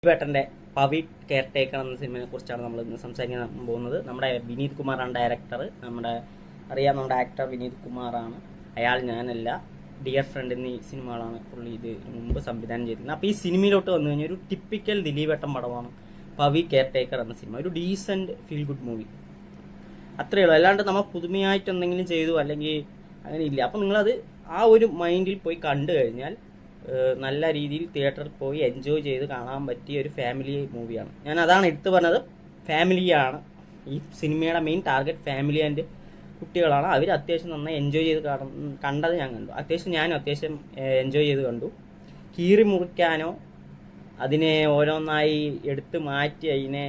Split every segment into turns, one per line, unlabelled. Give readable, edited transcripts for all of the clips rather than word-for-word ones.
ദിലീപേട്ടൻ്റെ Pavi care taker എന്ന സിനിമയെ കുറിച്ചാണ് നമ്മൾ ഇന്ന് സംസാരിക്കാൻ പോകുന്നത്. നമ്മുടെ വിനീത് കുമാറാണ് ഡയറക്ടർ. നമ്മുടെ ആക്ടർ വിനീത് കുമാറാണ്. അയാൾ ഞാനല്ല, ഡിയർ ഫ്രണ്ട് എന്നീ സിനിമകളാണ് പുള്ളി ഇത് മുമ്പ് സംവിധാനം ചെയ്തിരുന്നത്. അപ്പോൾ ഈ സിനിമയിലോട്ട് വന്നു കഴിഞ്ഞാൽ ഒരു ടിപ്പിക്കൽ ദിലീപേട്ടൻ പടമാണ് പവി കെയർ ടേക്കർ എന്ന സിനിമ. ഒരു ഡീസൻറ്റ് ഫീൽ ഗുഡ് മൂവി, അത്രയേ ഉള്ളൂ. അല്ലാണ്ട് നമ്മൾ പുതുമയായിട്ട് എന്തെങ്കിലും ചെയ്തു അല്ലെങ്കിൽ അങ്ങനെ ഇല്ല. അപ്പോൾ നിങ്ങളത് ആ ഒരു മൈൻഡിൽ പോയി കണ്ടു കഴിഞ്ഞാൽ നല്ല രീതിയിൽ തിയേറ്ററിൽ പോയി എൻജോയ് ചെയ്ത് കാണാൻ പറ്റിയ ഒരു ഫാമിലി മൂവിയാണ്. ഞാൻ അതാണ് എടുത്തു പറഞ്ഞത്, ഫാമിലിയാണ് ഈ സിനിമയുടെ മെയിൻ ടാർഗറ്റ്. ഫാമിലി ആൻഡ് കുട്ടികളാണ്. അവർ അത്യാവശ്യം നന്നായി എൻജോയ് ചെയ്ത് കണ്ടത് ഞാൻ കണ്ടു. ഞാനും അത്യാവശ്യം എൻജോയ് ചെയ്ത് കണ്ടു. കീറി മുറിക്കാനോ അതിനെ ഓരോന്നായി എടുത്ത് മാറ്റി അതിനെ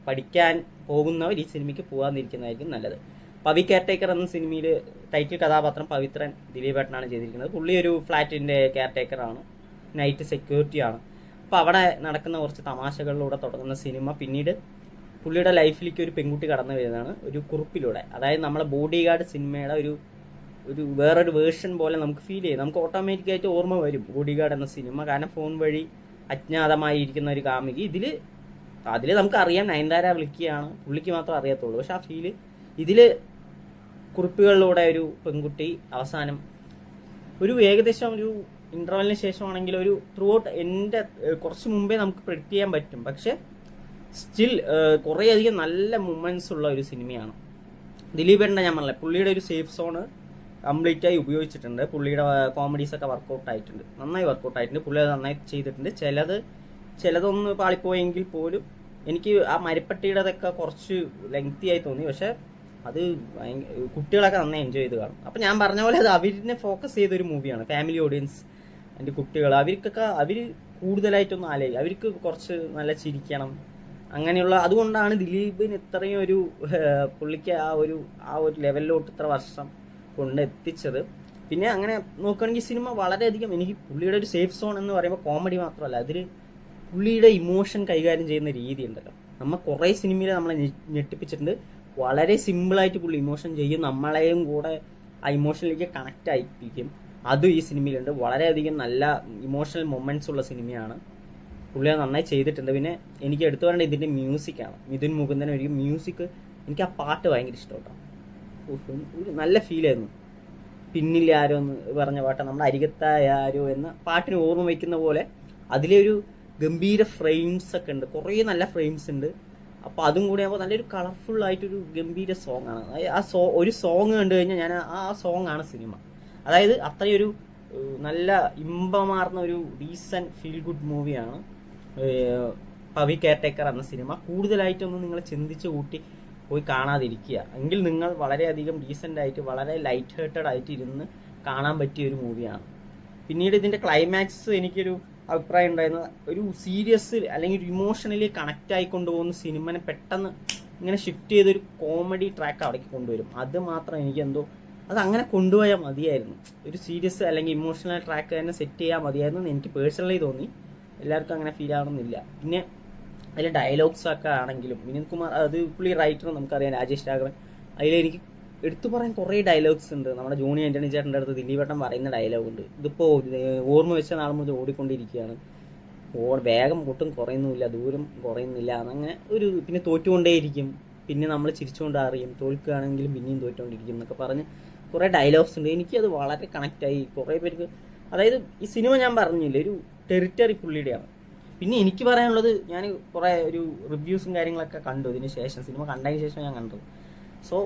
പഠിക്കാൻ പോകുന്നവർ ഈ സിനിമയ്ക്ക് പോകാതിരിക്കുന്നതായിരിക്കും നല്ലത്. പവി കെയർ ടേക്കർ എന്ന സിനിമയിൽ ടൈറ്റിൽ കഥാപാത്രം പവിത്രൻ ദിലീപേട്ടനാണ് ചെയ്തിരിക്കുന്നത്. പുള്ളി ഒരു ഫ്ലാറ്റിൻ്റെ കെയർ ടേക്കറാണ്, നൈറ്റ് സെക്യൂരിറ്റിയാണ്. അപ്പോൾ അവിടെ നടക്കുന്ന കുറച്ച് തമാശകളിലൂടെ തുടങ്ങുന്ന സിനിമ പിന്നീട് പുള്ളിയുടെ ലൈഫിലേക്ക് ഒരു പെൺകുട്ടി കടന്നു വരുന്നതാണ് ഒരു കുറിപ്പിലൂടെ. അതായത് നമ്മളെ ബോഡി ഗാർഡ് സിനിമയുടെ ഒരു വേറൊരു വേർഷൻ പോലെ നമുക്ക് ഫീൽ ചെയ്യും. നമുക്ക് ഓട്ടോമാറ്റിക്കായിട്ട് ഓർമ്മ വരും ബോഡി ഗാർഡ് എന്ന സിനിമ. കാരണം ഫോൺ വഴി അജ്ഞാതമായി ഇരിക്കുന്ന ഒരു കാമുകി. അതിൽ നമുക്കറിയാം നയൻതാര വിളിക്കുകയാണ്, പുള്ളിക്ക് മാത്രം അറിയത്തുള്ളൂ. പക്ഷെ ആ ഫീല് ഇതിൽ കുറിപ്പുകളിലൂടെ ഒരു പെൺകുട്ടി അവസാനം ഏകദേശം ഒരു ഇൻ്റർവെല്ലിന് ശേഷമാണെങ്കിൽ ഒരു ത്രൂ ഔട്ട് എൻ്റെ കുറച്ച് മുമ്പേ നമുക്ക് പ്രെഡിക്റ്റ് ചെയ്യാൻ പറ്റും. പക്ഷെ സ്റ്റിൽ കുറേയധികം നല്ല മൊമെൻറ്റ്സ് ഉള്ള ഒരു സിനിമയാണ്. ദിലീപേട്ടൻ്റെ ഞാൻ പറഞ്ഞില്ല, പുള്ളിയുടെ ഒരു സേഫ് സോണ് കംപ്ലീറ്റായി ഉപയോഗിച്ചിട്ടുണ്ട്. പുള്ളിയുടെ കോമഡീസൊക്കെ വർക്കൗട്ട് ആയിട്ടുണ്ട്, നന്നായി വർക്കൗട്ട് ആയിട്ടുണ്ട്. പുള്ളി അത് നന്നായി ചെയ്തിട്ടുണ്ട്. ചിലതൊന്ന് പാളിപ്പോയെങ്കിൽ പോലും എനിക്ക് ആ മരപ്പട്ടിയുടെതൊക്കെ കുറച്ച് ലെങ്തി ആയി തോന്നി. പക്ഷെ അത് കുട്ടികളൊക്കെ നന്നായി എൻജോയ് ചെയ്ത് കാണും. അപ്പം ഞാൻ പറഞ്ഞ പോലെ അത് അവരിനെ ഫോക്കസ് ചെയ്തൊരു മൂവിയാണ്. ഫാമിലി ഓഡിയൻസ് എൻ്റെ കുട്ടികൾ അവർ കൂടുതലായിട്ടൊന്നും ആലോചിക്കും. അവർക്ക് കുറച്ച് നല്ല ചിരിക്കണം അങ്ങനെയുള്ള. അതുകൊണ്ടാണ് ദിലീപിന് ഇത്രയും പുള്ളിക്ക് ആ ഒരു ലെവലിലോട്ട് ഇത്ര വർഷം കൊണ്ട് എത്തിച്ചത്. പിന്നെ അങ്ങനെ നോക്കുകയാണെങ്കിൽ സിനിമ വളരെയധികം എനിക്ക് പുള്ളിയുടെ ഒരു സേഫ് സോൺ എന്ന് പറയുമ്പോൾ കോമഡി മാത്രമല്ല, അതിൽ പുള്ളിയുടെ ഇമോഷൻ കൈകാര്യം ചെയ്യുന്ന രീതി ഉണ്ടല്ലോ. കുറേ സിനിമയിൽ നമ്മളെ ഞെട്ടിപ്പിച്ചിട്ടുണ്ട്. വളരെ സിമ്പിളായിട്ട് പുള്ളി ഇമോഷൻ ചെയ്യും, നമ്മളെയും കൂടെ ആ ഇമോഷനിലേക്ക് കണക്റ്റ് ആയിപ്പിക്കും. അതും ഈ സിനിമയിലുണ്ട്. വളരെയധികം നല്ല ഇമോഷണൽ മൊമെന്റ്സ് ഉള്ള സിനിമയാണ്. പുള്ളി അത് നന്നായി ചെയ്തിട്ടുണ്ട്. പിന്നെ എനിക്ക് എടുത്തു പറയേണ്ട ഇതിൻ്റെ മ്യൂസിക്കാണ്. മിഥുൻ മുകുന്ദൻ ഒരു മ്യൂസിക്, എനിക്ക് ആ പാട്ട് ഭയങ്കര ഇഷ്ടപ്പെട്ടോ. ഒരു നല്ല ഫീലായിരുന്നു. പിന്നിൽ ആരോ എന്ന് പറഞ്ഞ പാട്ട്, നമ്മുടെ അരികത്തായ ആരോ എന്ന പാട്ടിന് ഓർമ്മ വയ്ക്കുന്ന പോലെ അതിലെ ഒരു ഗംഭീര ഫ്രെയിംസ് ഒക്കെ ഉണ്ട്, കുറേ നല്ല ഫ്രെയിംസ് ഉണ്ട്. അപ്പോൾ അതും കൂടി ആകുമ്പോൾ നല്ലൊരു കളർഫുൾ ആയിട്ടൊരു ഗംഭീര സോങ് ആണ്. ഒരു സോങ് കണ്ടു കഴിഞ്ഞാൽ ഞാൻ ആ സോങ് ആണ് സിനിമ. അതായത് അത്രയൊരു നല്ല ഇമ്പമാർന്ന ഒരു ഡീസൻറ്റ് ഫീൽ ഗുഡ് മൂവിയാണ് പവി കെയർ ടേക്കർ എന്ന സിനിമ. കൂടുതലായിട്ടൊന്നും നിങ്ങൾ ചിന്തിച്ച് കൂട്ടി പോയി കാണാതിരിക്കുക. എങ്കിൽ നിങ്ങൾ വളരെയധികം ഡീസൻ്റ് ആയിട്ട് വളരെ ലൈറ്റ് ഹേർട്ടഡ് ആയിട്ട് ഇരുന്ന് കാണാൻ പറ്റിയ ഒരു മൂവിയാണ്. പിന്നീട് ഇതിൻ്റെ ക്ലൈമാക്സ് എനിക്കൊരു അഭിപ്രായം ഉണ്ടായിരുന്നത്, ഒരു സീരിയസ് അല്ലെങ്കിൽ ഒരു ഇമോഷണലി കണക്റ്റ് ആയി കൊണ്ടുപോകുന്ന സിനിമനെ പെട്ടെന്ന് ഇങ്ങനെ ഷിഫ്റ്റ് ചെയ്തൊരു കോമഡി ട്രാക്ക് അവിടേക്ക് കൊണ്ടുവരും. അത് മാത്രം എനിക്ക് അത് അങ്ങനെ കൊണ്ടുപോയാൽ മതിയായിരുന്നു. ഒരു സീരിയസ് അല്ലെങ്കിൽ ഇമോഷണൽ ട്രാക്ക് തന്നെ സെറ്റ് ചെയ്യാൻ മതിയായിരുന്നു എന്ന് എനിക്ക് പേഴ്സണലി തോന്നി. എല്ലാവർക്കും അങ്ങനെ ഫീൽ ആവണമെന്നില്ല. പിന്നെ അതിൽ ഡയലോഗ്സ് ഒക്കെ ആണെങ്കിലും വിനീത് കുമാർ, അത് പുള്ളി റൈറ്റർ നമുക്കറിയാം, രാജേഷ് രാഘവൻ. അതിലെനിക്ക് എടുത്തു പറയാൻ കുറേ ഡയലോഗ്സ് ഉണ്ട്. നമ്മുടെ ജോണി ആൻ്റണി ചേട്ടൻ്റെ അടുത്ത് ദിലീപേട്ടൻ പറയുന്ന ഡയലോഗുണ്ട്. ഇതിപ്പോൾ ഓർമ്മ വെച്ച നാൾ മുതൽ ഓടിക്കൊണ്ടിരിക്കുകയാണ്, വേഗം ഒട്ടും കുറയുന്നുമില്ല, ദൂരം കുറയുന്നില്ല എന്നങ്ങനെ പിന്നെ തോറ്റുകൊണ്ടേയിരിക്കും, പിന്നെ നമ്മൾ ചിരിച്ചുകൊണ്ട് അറിയും, തോൽക്കുകയാണെങ്കിലും പിന്നെയും തോറ്റുകൊണ്ടിരിക്കും എന്നൊക്കെ പറഞ്ഞ് കുറേ ഡയലോഗ്സ് ഉണ്ട്. എനിക്കത് വളരെ കണക്റ്റായി. കുറേ പേർക്ക്, അതായത് ഈ സിനിമ ഞാൻ പറഞ്ഞില്ലേ, ഒരു ടെറിറ്ററി പുള്ളിയുടെയാണ്. പിന്നെ എനിക്ക് പറയാനുള്ളത്, ഞാൻ കുറേ റിവ്യൂസും കാര്യങ്ങളൊക്കെ കണ്ടു ഇതിന് ശേഷം, സിനിമ കണ്ടതിന് ശേഷം ഞാൻ കണ്ടത്. സോ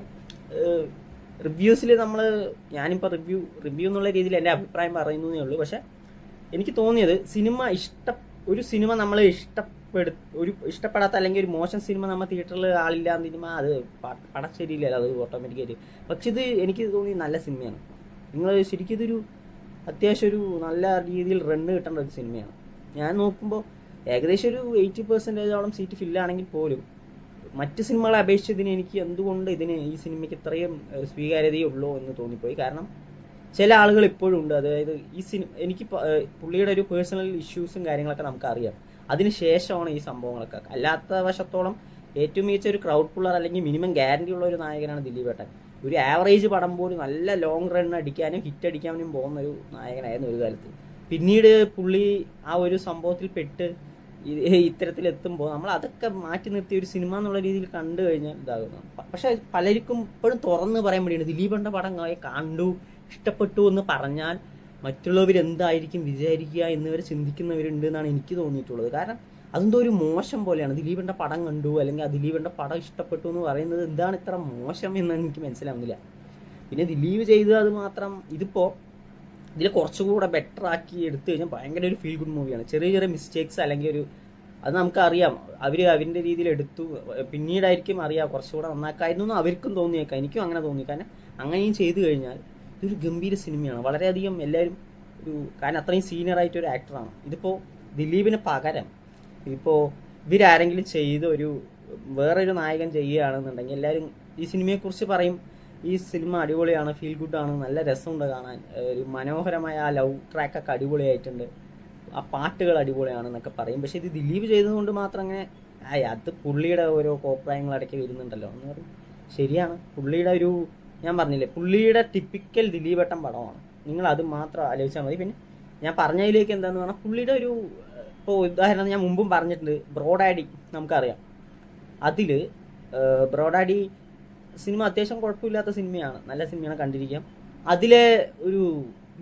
റിവ്യൂസിൽ ഞാനിപ്പോൾ റിവ്യൂ എന്നുള്ള രീതിയിൽ എൻ്റെ അഭിപ്രായം പറയുന്നതേ ഉള്ളൂ. പക്ഷെ എനിക്ക് തോന്നിയത് ഒരു സിനിമ നമ്മൾ ഇഷ്ടപ്പെടാത്ത അല്ലെങ്കിൽ ഒരു മോശം സിനിമ നമ്മൾ തിയേറ്ററിൽ ആളില്ലാന്ന് സിനിമ, അത് പടച്ചേരിയില്ലല്ലോ, അത് ഓട്ടോമാറ്റിക്കായിട്ട്. പക്ഷെ ഇത് എനിക്ക് തോന്നി നല്ല സിനിമയാണ്. നിങ്ങൾ ശരിക്കും ഇതൊരു അത്യാവശ്യം ഒരു നല്ല രീതിയിൽ റണ്ണ് കിട്ടേണ്ട ഒരു സിനിമയാണ്. ഞാൻ നോക്കുമ്പോൾ ഏകദേശം ഒരു 80% സീറ്റ് ഫില്ലാണെങ്കിൽ പോലും മറ്റ് സിനിമകളെ അപേക്ഷിച്ചതിന് എനിക്ക് എന്തുകൊണ്ട് ഈ സിനിമയ്ക്ക് ഇത്രയും സ്വീകാര്യതയുള്ളൂ എന്ന് തോന്നിപ്പോയി. കാരണം ചില ആളുകൾ ഇപ്പോഴും ഉണ്ട്. അതായത് എനിക്ക് പുള്ളിയുടെ ഒരു പേഴ്സണൽ ഇഷ്യൂസും കാര്യങ്ങളൊക്കെ നമുക്കറിയാം. അതിന് ശേഷമാണ് ഈ സംഭവങ്ങളൊക്കെ. അല്ലാത്ത വശത്തോളം ഏറ്റവും മികച്ച ഒരു ക്രൗഡ് പുള്ളർ അല്ലെങ്കിൽ മിനിമം ഗ്യാരണ്ടി ഉള്ള ഒരു നായകനാണ് ദിലീപേട്ടൻ. ഒരു ആവറേജ് പടം പോലും നല്ല ലോങ് റൺ അടിക്കാനും ഹിറ്റ് അടിക്കാനും പോകുന്ന ഒരു നായകനായിരുന്നു ഒരു കാലത്ത്. പിന്നീട് പുള്ളി ആ ഒരു സംഭവത്തിൽ പെട്ട് ഇത്തരത്തിലെത്തുമ്പോൾ നമ്മൾ അതൊക്കെ മാറ്റി നിർത്തിയ ഒരു സിനിമ എന്നുള്ള രീതിയിൽ കണ്ടു കഴിഞ്ഞാൽ ഇതാകുന്നു. പക്ഷെ പലർക്കും ഇപ്പോഴും തുറന്ന് പറയാൻ വേണ്ടിയാണ് ദിലീപേണ്ട പടം കണ്ടു ഇഷ്ടപ്പെട്ടു എന്ന് പറഞ്ഞാൽ മറ്റുള്ളവർ എന്തായിരിക്കും വിചാരിക്കുക എന്നിവരെ ചിന്തിക്കുന്നവരുണ്ട് എന്നാണ് എനിക്ക് തോന്നിയിട്ടുള്ളത്. കാരണം അതെന്തോ ഒരു മോശം പോലെയാണ്. ദിലീപേണ്ട പടം കണ്ടു അല്ലെങ്കിൽ ആ ദിലീപേണ്ട പടം ഇഷ്ടപ്പെട്ടു എന്ന് പറയുന്നത് എന്താണ് ഇത്ര മോശം എന്ന് എനിക്ക് മനസ്സിലാവുന്നില്ല. പിന്നെ ദിലീപ് ചെയ്തത് അത് മാത്രം ഇതിപ്പോൾ ഇതിൽ കുറച്ചുകൂടെ ബെറ്റർ ആക്കി എടുത്തു കഴിഞ്ഞാൽ ഭയങ്കര ഒരു ഫീൽ ഗുഡ് മൂവിയാണ്. ചെറിയ ചെറിയ മിസ്റ്റേക്സ് അല്ലെങ്കിൽ അത് നമുക്കറിയാം, അവരിൻ്റെ രീതിയിൽ എടുത്തു, പിന്നീടായിരിക്കും അറിയാം കുറച്ചുകൂടെ നന്നാക്കായിരുന്നു എന്ന് അവർക്കും തോന്നിയേക്കാം, എനിക്കും അങ്ങനെ തോന്നി. കാരണം അങ്ങനെയും ചെയ്തു കഴിഞ്ഞാൽ ഇതൊരു ഗംഭീര സിനിമയാണ്. വളരെയധികം എല്ലാവരും കാരണം അത്രയും സീനിയറായിട്ടൊരു ആക്ടറാണ്. ഇതിപ്പോൾ ദിലീപിന് പകരം ഇപ്പോൾ ഇവരാരെങ്കിലും ചെയ്ത് വേറൊരു നായകൻ ചെയ്യുകയാണെന്നുണ്ടെങ്കിൽ എല്ലാവരും ഈ സിനിമയെക്കുറിച്ച് പറയും, ഈ സിനിമ അടിപൊളിയാണ്, ഫീൽ ഗുഡാണ്, നല്ല രസമുണ്ട് കാണാൻ, ഒരു മനോഹരമായ ആ ലവ് ട്രാക്കൊക്കെ അടിപൊളിയായിട്ടുണ്ട്, ആ പാട്ടുകൾ അടിപൊളിയാണെന്നൊക്കെ പറയും. പക്ഷെ ഇത് ദിലീപ് ചെയ്തതുകൊണ്ട് മാത്രം അങ്ങനെ അത് പുള്ളിയുടെ ഓരോ കോപ്രായങ്ങളിടയ്ക്ക് വരുന്നുണ്ടല്ലോ എന്ന് പറയും. ശരിയാണ്, പുള്ളിയുടെ ഞാൻ പറഞ്ഞില്ലേ, പുള്ളിയുടെ ടിപ്പിക്കൽ ദിലീപേട്ടൻ പടമാണ്. നിങ്ങൾ അത് മാത്രം ആലോചിച്ചാൽ മതി. പിന്നെ ഞാൻ പറഞ്ഞതിലേക്ക് എന്താന്ന് പറഞ്ഞാൽ പുള്ളിയുടെ ഇപ്പോൾ ഉദാഹരണം ഞാൻ മുമ്പും പറഞ്ഞിട്ടുണ്ട്, ബ്രോഡാഡി നമുക്കറിയാം. അതിൽ ബ്രോഡാഡി സിനിമ അത്യാവശ്യം കുഴപ്പമില്ലാത്ത സിനിമയാണ്, നല്ല സിനിമയാണ്, കണ്ടിരിക്കാം. അതിലെ ഒരു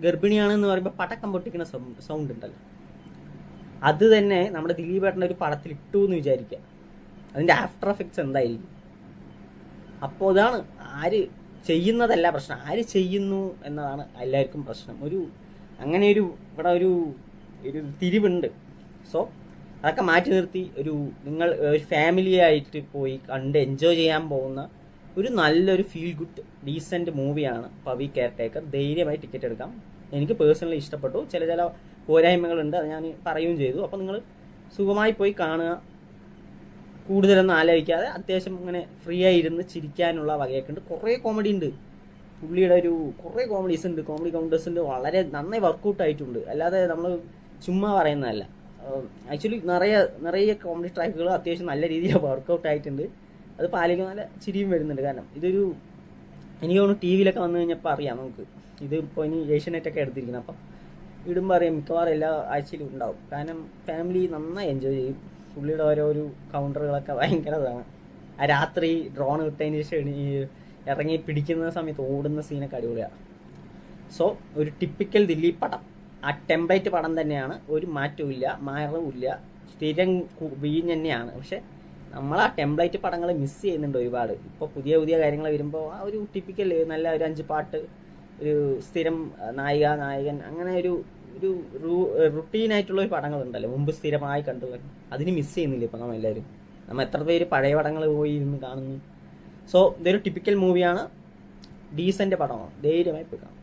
ഗർഭിണിയാണെന്ന് പറയുമ്പോൾ പടക്കം പൊട്ടിക്കുന്ന സൗണ്ട് ഉണ്ടല്ലോ, അത് തന്നെ നമ്മുടെ ദിലീപേട്ടൻ്റെ ഒരു പടത്തിൽ ഇട്ടു എന്ന് വിചാരിക്കുക, അതിൻ്റെ ആഫ്റ്റർ എഫക്ട്സ് എന്തായിരിക്കും? അപ്പോൾ അതാണ് ആര് ചെയ്യുന്നതല്ല പ്രശ്നം, ആര് ചെയ്യുന്നു എന്നതാണ് എല്ലാവർക്കും പ്രശ്നം. അങ്ങനെ ഇവിടെ ഒരു തിരിവുണ്ട്. സോ അതൊക്കെ മാറ്റി നിർത്തി നിങ്ങൾ ഒരു ഫാമിലി ആയിട്ട് പോയി കണ്ട് എൻജോയ് ചെയ്യാൻ പോകുന്ന ഒരു നല്ലൊരു ഫീൽ ഗുഡ് ഡീസൻറ്റ് മൂവിയാണ് പവി കെയർടേക്കർ. ധൈര്യമായി ടിക്കറ്റ് എടുക്കാം. എനിക്ക് പേഴ്സണലി ഇഷ്ടപ്പെട്ടു. ചില പോരായ്മകളുണ്ട്, അത് ഞാൻ പറയുകയും ചെയ്തു. അപ്പോൾ നിങ്ങൾ സുഖമായി പോയി കാണുക, കൂടുതലൊന്നും ആലോചിക്കാതെ അത്യാവശ്യം ഇങ്ങനെ ഫ്രീ ആയി ഇരുന്ന് ചിരിക്കാനുള്ള വകയൊക്കെ ഉണ്ട്. കുറേ കോമഡി ഉണ്ട്, പുള്ളിയുടെ കുറേ കോമഡീസ് ഉണ്ട്, കോമഡി കൗണ്ടേഴ്സ് ഉണ്ട്, വളരെ നന്നായി വർക്കൗട്ട് ആയിട്ടുണ്ട്. അല്ലാതെ നമ്മൾ ചുമ്മാ പറയുന്നതല്ല. ആക്ച്വലി നിറയെ കോമഡി ട്രാക്കുകൾ അത്യാവശ്യം നല്ല രീതിയിൽ വർക്കൗട്ട് ആയിട്ടുണ്ട്. അത് പാലിക്കാൻ നല്ല ചിരിയും വരുന്നുണ്ട്. കാരണം എനിക്ക് തോന്നുന്നു ടി വിയിലൊക്കെ വന്നു കഴിഞ്ഞപ്പോൾ അറിയാം നമുക്ക്. ഇതിപ്പോൾ ഇനി ഏഷ്യാനെറ്റൊക്കെ എടുത്തിരിക്കുന്നത്, അപ്പം ഇടുമ്പോൾ അറിയാം മിക്കവാറും എല്ലാ ആഴ്ചയിലും ഉണ്ടാവും. കാരണം ഫാമിലി നന്നായി എൻജോയ് ചെയ്യും. പുള്ളിയുടെ ഓരോ കൗണ്ടറുകളൊക്കെ ഭയങ്കരതാണ്. ആ രാത്രി ഡ്രോൺ വിട്ടതിന് ശേഷം ഇറങ്ങി പിടിക്കുന്ന സമയത്ത് ഓടുന്ന സീനൊക്കെ അടിപൊളിയാണ്. സോ ഒരു ടിപ്പിക്കൽ ദിലീപ് പടം, ആ ടെംപ്ലേറ്റ് പടം തന്നെയാണ്, ഒരു മാറ്റവും ഇല്ല, മാറവുമില്ല, സ്ഥിരം വീഞ്ഞ് തന്നെയാണ്. പക്ഷെ നമ്മൾ ആ ടെംപ്ലേറ്റ് പടങ്ങൾ മിസ് ചെയ്യുന്നുണ്ട് ഒരുപാട്. ഇപ്പോൾ പുതിയ കാര്യങ്ങൾ വരുമ്പോൾ ആ ഒരു ടിപ്പിക്കൽ നല്ല ഒരു 5 പാട്ട്, ഒരു സ്ഥിരം നായകൻ, അങ്ങനെ ഒരു റുട്ടീനായിട്ടുള്ള ഒരു പടങ്ങളുണ്ടല്ലോ മുമ്പ് സ്ഥിരമായി അതിന് മിസ് ചെയ്യുന്നില്ല ഇപ്പം നമ്മളെല്ലാവരും. എത്ര പേര് പഴയ പടങ്ങൾ പോയി ഇരുന്ന് കാണുന്നു. സോ ഇതൊരു ടിപ്പിക്കൽ മൂവിയാണ്, ഡീസൻറ്റ് പടമാണ്, ധൈര്യമായി പോയി കാണാം.